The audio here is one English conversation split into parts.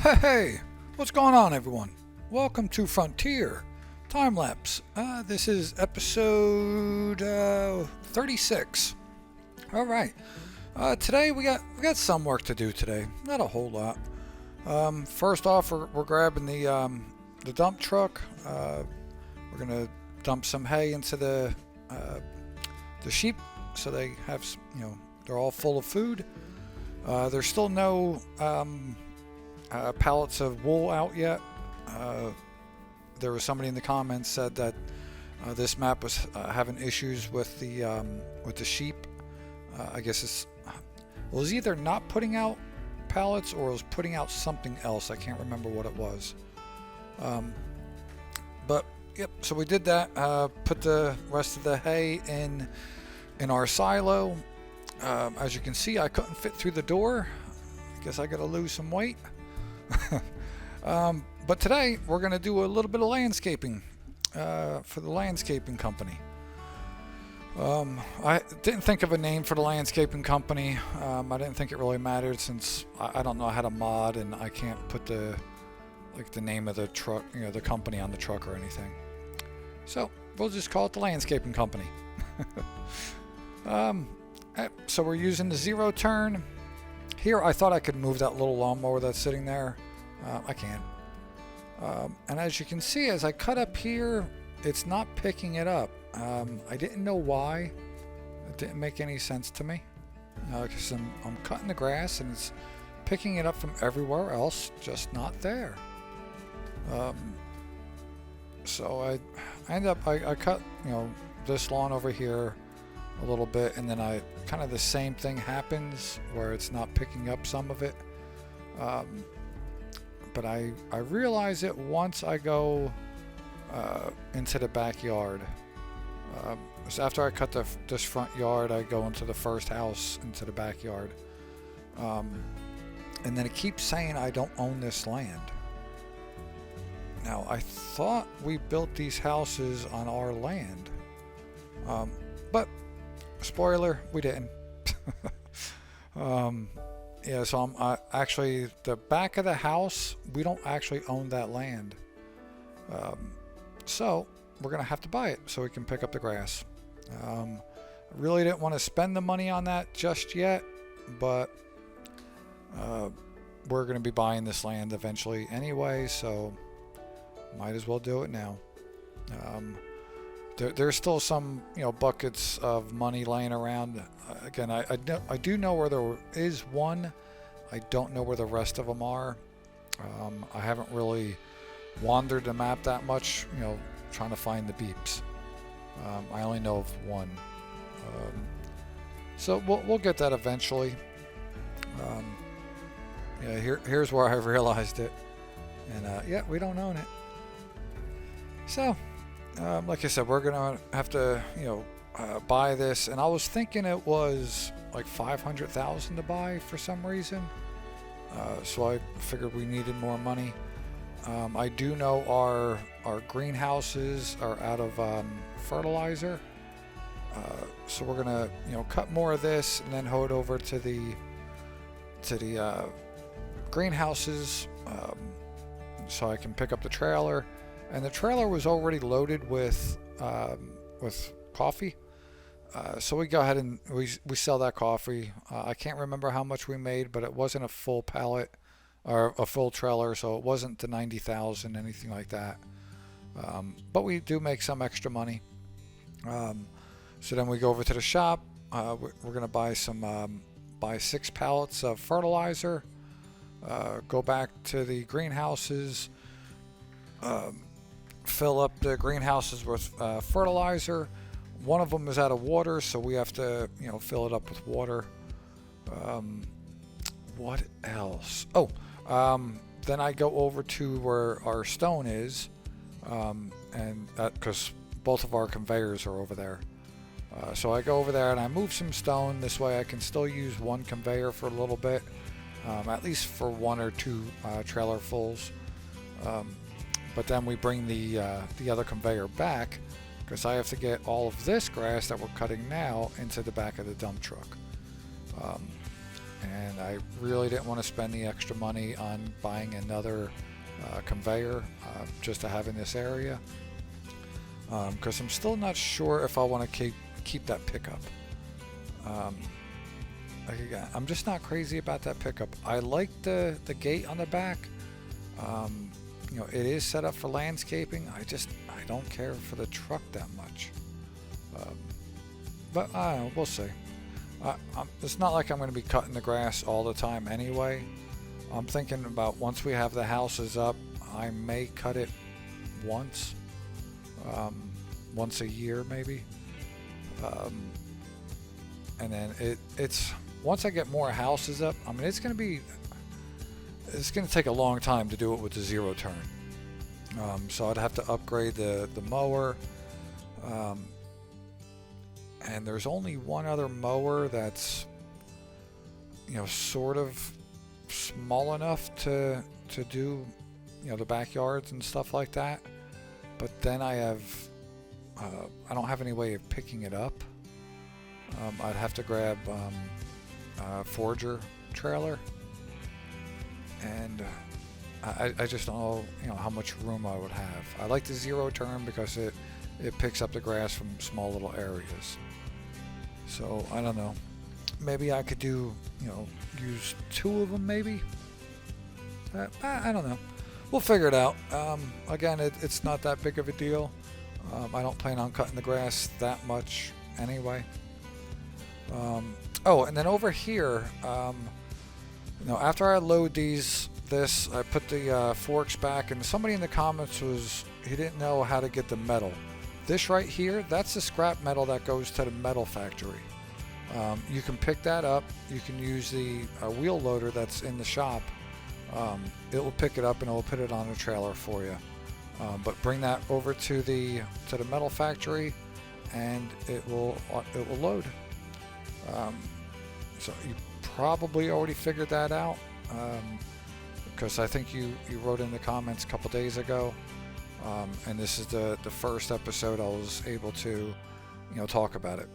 Hey, what's going on, everyone? Welcome to Frontier Timelapse. This is episode 36. All right. Today we got some work to do today. Not a whole lot. First off, we're grabbing the dump truck. We're gonna dump some hay into the sheep so they have they're all full of food. There's still no pallets of wool out yet. There was somebody in the comments said that this map was having issues with the sheep. I guess it was either not putting out pallets or it was putting out something else. I can't remember what it was. But yep, so we did that. Put the rest of the hay in our silo. As you can see, I couldn't fit through the door. I guess I gotta lose some weight. But today we're going to do a little bit of landscaping for the landscaping company. I didn't think of a name for the landscaping company. I didn't think it really mattered since I don't know how to mod and I can't put the name of the truck, the company on the truck or anything. So we'll just call it the landscaping company. So we're using the 0 turn. Here I thought I could move that little lawnmower that's sitting there. I can't. And as you can see, as I cut up here, it's not picking it up. I didn't know why. It didn't make any sense to me. Because I'm cutting the grass and it's picking it up from everywhere else, just not there. So I end up, I cut, this lawn over here a little bit, and then kind of the same thing happens where it's not picking up some of it. But I realize it once I go into the backyard. So after I cut this front yard, I go into the first house into the backyard. And then it keeps saying I don't own this land. Now I thought we built these houses on our land. But spoiler, we didn't. Yeah, so I'm actually the back of the house. We don't actually own that land, so we're gonna have to buy it so we can pick up the grass. I really didn't want to spend the money on that just yet, but we're gonna be buying this land eventually anyway, so might as well do it now. There's still some buckets of money laying around. Again, I do know where there is one. I don't know where the rest of them are. I haven't really wandered the map that much, trying to find the beeps. I only know of one. So we'll get that eventually. Yeah, here's where I realized it. And yeah, we don't own it. So like I said, we're gonna have to buy this, and I was thinking it was like 500,000 to buy for some reason, so I figured we needed more money. I do know our greenhouses are out of fertilizer, so we're gonna cut more of this and then hoe it over to the greenhouses, so I can pick up the trailer. And the trailer was already loaded with coffee, so we go ahead and we sell that coffee. I can't remember how much we made, but it wasn't a full pallet or a full trailer, so it wasn't the 90,000, anything like that. But we do make some extra money. So then we go over to the shop. We're gonna buy buy 6 pallets of fertilizer. Go back to the greenhouses. Fill up the greenhouses with fertilizer. One of them is out of water, so we have to fill it up with water. What else? Then I go over to where our stone is, and because both of our conveyors are over there. So I go over there and I move some stone. This way I can still use one conveyor for a little bit, at least for 1 or 2 trailer fulls. But then we bring the other conveyor back, because I have to get all of this grass that we're cutting now into the back of the dump truck. and I really didn't want to spend the extra money on buying another conveyor just to have in this area, because I'm still not sure if I want to keep that pickup. Like again, I'm just not crazy about that pickup. I like the gate on the back. You know, it is set up for landscaping. I don't care for the truck that much. But I don't know, we'll see. It's not like I'm going to be cutting the grass all the time anyway. I'm thinking about once we have the houses up, I may cut it once a year maybe. And then it's once I get more houses up, I mean it's going to take a long time to do it with the zero turn. So I'd have to upgrade the mower. And there's only one other mower that's, you know, sort of small enough to do, you know, the backyards and stuff like that. But then I don't have any way of picking it up. I'd have to grab a Forger trailer, and I just don't know, you know, how much room I would have. I like the zero turn because it picks up the grass from small little areas. So I don't know. Maybe I could do, you know, use 2 of them maybe. I don't know. We'll figure it out. Again, it's not that big of a deal. I don't plan on cutting the grass that much anyway. Oh, and then over here, you know, after I load this, I put the forks back, and somebody in the comments he didn't know how to get the metal. This right here, that's the scrap metal that goes to the metal factory. You can pick that up. You can use the wheel loader that's in the shop. It will pick it up and it will put it on a trailer for you. But bring that over to the metal factory, and it will load. So you probably already figured that out, because I think you wrote in the comments a couple days ago, and this is the first episode I was able to, you know, talk about it.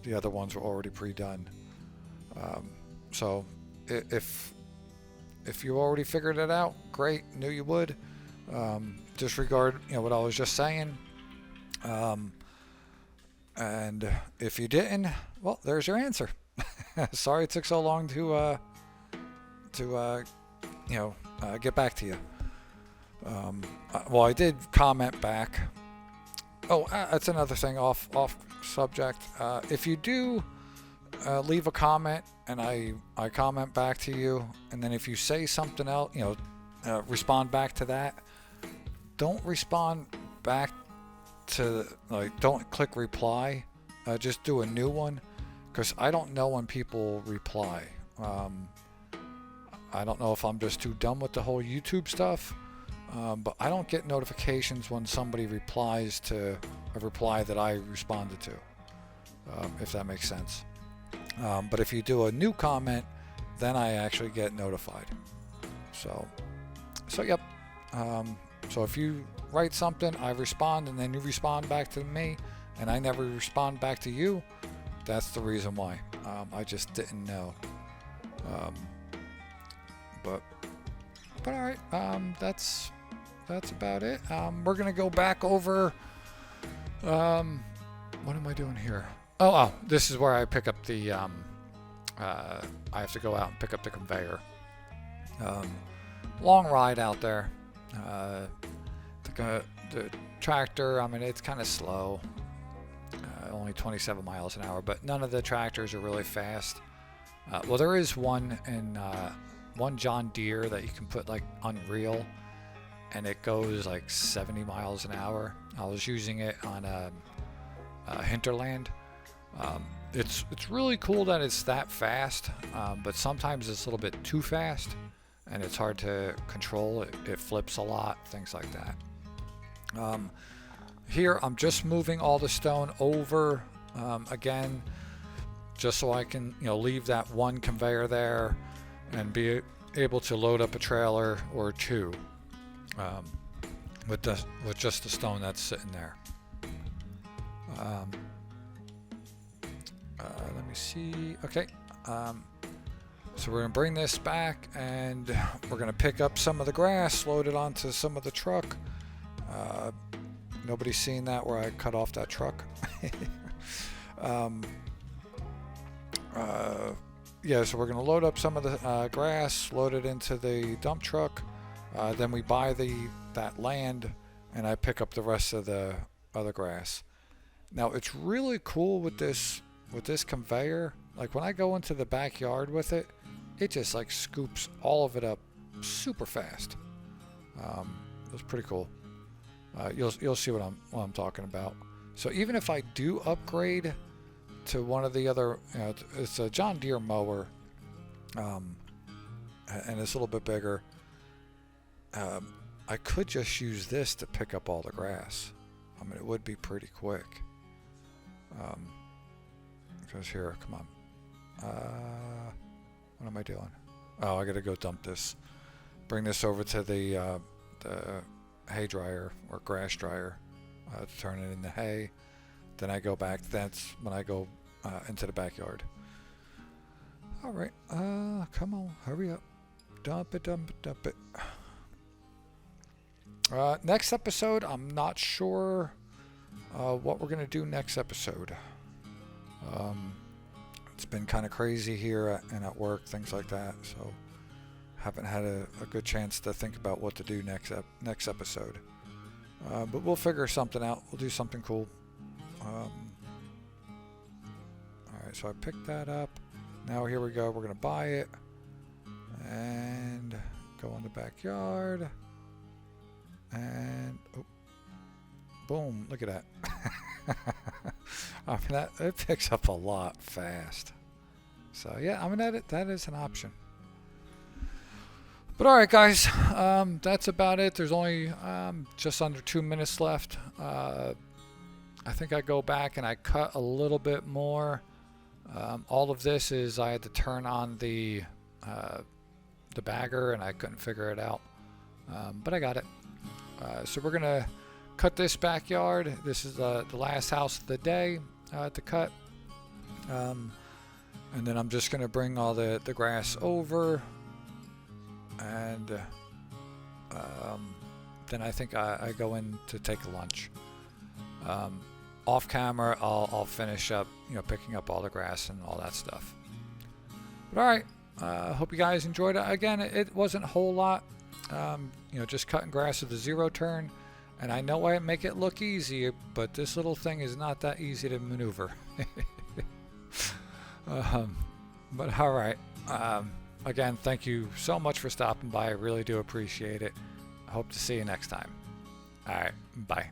The other ones were already pre-done. So if you already figured it out, great. Knew you would. Disregard, you know, what I was just saying. And if you didn't, well, there's your answer. Sorry it took so long to get back to you. Well, I did comment back. Oh, that's another thing off subject. If you do leave a comment and I comment back to you, and then if you say something else, you know, respond back to that. Don't respond back to, like, don't click reply. Just do a new one, because I don't know when people reply. I don't know if I'm just too dumb with the whole YouTube stuff, but I don't get notifications when somebody replies to a reply that I responded to, if that makes sense. But if you do a new comment, then I actually get notified. So yep. So if you write something, I respond, and then you respond back to me, and I never respond back to you, that's the reason why. I just didn't know. But all right. That's about it. We're gonna go back over. What am I doing here? Oh, this is where I pick up the. I have to go out and pick up the conveyor. Long ride out there. The tractor, I mean, it's kind of slow. Only 27 miles an hour, but none of the tractors are really fast. Well, there is one John Deere that you can put like Unreal, and it goes like 70 miles an hour. I was using it on a hinterland. It's really cool that it's that fast, but sometimes it's a little bit too fast, and it's hard to control. It flips a lot, things like that. Here I'm just moving all the stone over again, just so I can, you know, leave that one conveyor there and be able to load up a trailer or two with just the stone that's sitting there. Let me see. Okay. So we're gonna bring this back and we're gonna pick up some of the grass, load it onto some of the truck. Nobody's seen that where I cut off that truck. Yeah, so we're gonna load up some of the grass, load it into the dump truck. Then we buy that land, and I pick up the rest of the other grass. Now it's really cool with this conveyor. Like when I go into the backyard with it, it just like scoops all of it up super fast. It's pretty cool. You'll see what I'm talking about. So even if I do upgrade to one of the other, it's a John Deere mower, and it's a little bit bigger. I could just use this to pick up all the grass. I mean, it would be pretty quick. Because here, come on. What am I doing? Oh, I gotta go dump this. Bring this over to the hay dryer or grass dryer to turn it into hay. Then I go back. That's when I go into the backyard. All right. Come on, hurry up. Dump it, dump it, dump it. Next episode, I'm not sure what we're gonna do next episode. It's been kind of crazy here and at work, things like that. So haven't had a good chance to think about what to do next episode. But we'll figure something out. We'll do something cool. All right, so I picked that up. Now here we go. We're gonna buy it and go in the backyard. And oh, boom! Look at that. I mean, it picks up a lot fast. So yeah, I mean that is an option. But all right, guys, that's about it. There's only just under 2 minutes left. I think I go back and I cut a little bit more. All of this is I had to turn on the bagger and I couldn't figure it out, but I got it. So we're gonna cut this backyard. This is the last house of the day to cut, and then I'm just gonna bring all the grass over, and then I think I go in to take a lunch. Off camera, I'll finish up, picking up all the grass and all that stuff. But all right, hope you guys enjoyed it. Again, it wasn't a whole lot. Just cutting grass with a 0 turn, and I know I make it look easy, but this little thing is not that easy to maneuver. But all right, again, thank you so much for stopping by. I really do appreciate it. I hope to see you next time. All right, bye.